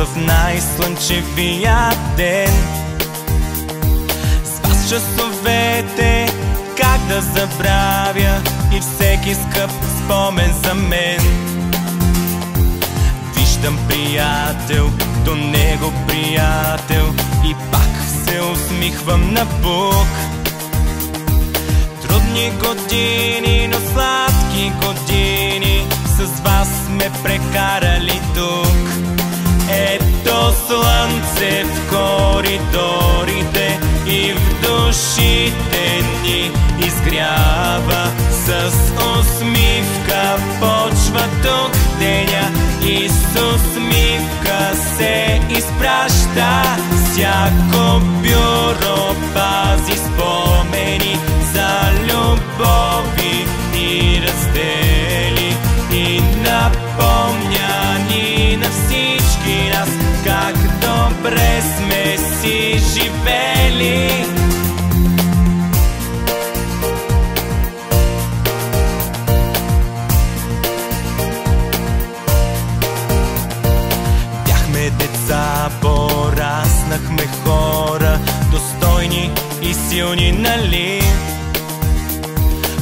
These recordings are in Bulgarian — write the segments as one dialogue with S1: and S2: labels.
S1: в най-слънчевия ден. С вас часовете как да забравя и всеки скъп спомен за мен. Виждам приятел, до него приятел и пак се усмихвам напук. Трудни години, но сладки години с вас сме прекарали тук. Ето слънце в коридорите и в душите ни изгрява. С усмивка почва тук деня и с усмивка се изпраща. Всяко бюро пази спомени за любови и раздели и напомня ни на всички нас как добре сме си живели. Бяхме деца, пораснахме хора, достойни и силни, нали?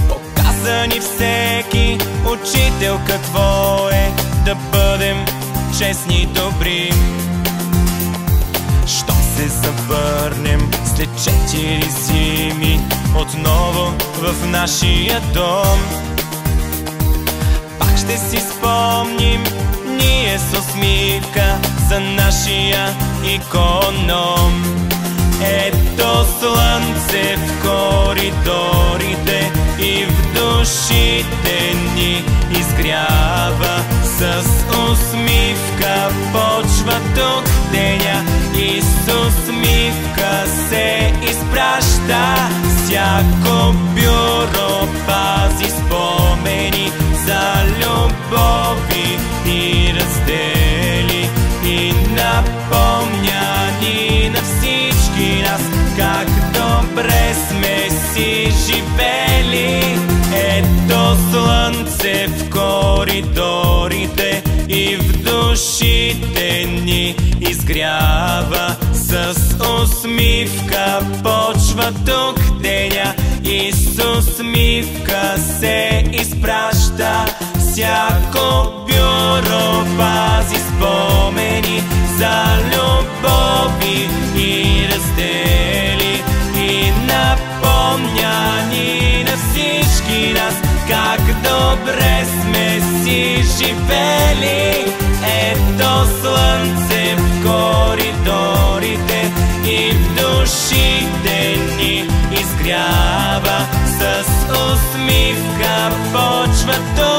S1: Показа ни всеки учител какво е да бъдем честни и добри. Щом се завърнем след 4 зими отново в нашия дом, пак ще си спомним ние с усмивка за нашия иконом. Ето слънце в коридорите и в душите ни изгрява. С усмивка почва тук деня и с усмивка се изпраща. Всяко бюро пази спомени за любови и раздели и напомня ни на всички нас как добре сме си живели. Ето слънце в коридорите и в душите ни изгрява. С усмивка почва тук деня и с усмивка се изпраща. Всяко бюро пази спомени за любови и раздели и напомня ни на всички нас как добре сме си живели. Ето слънце в коридорите и в душите ни изгрява. С усмивка почва тук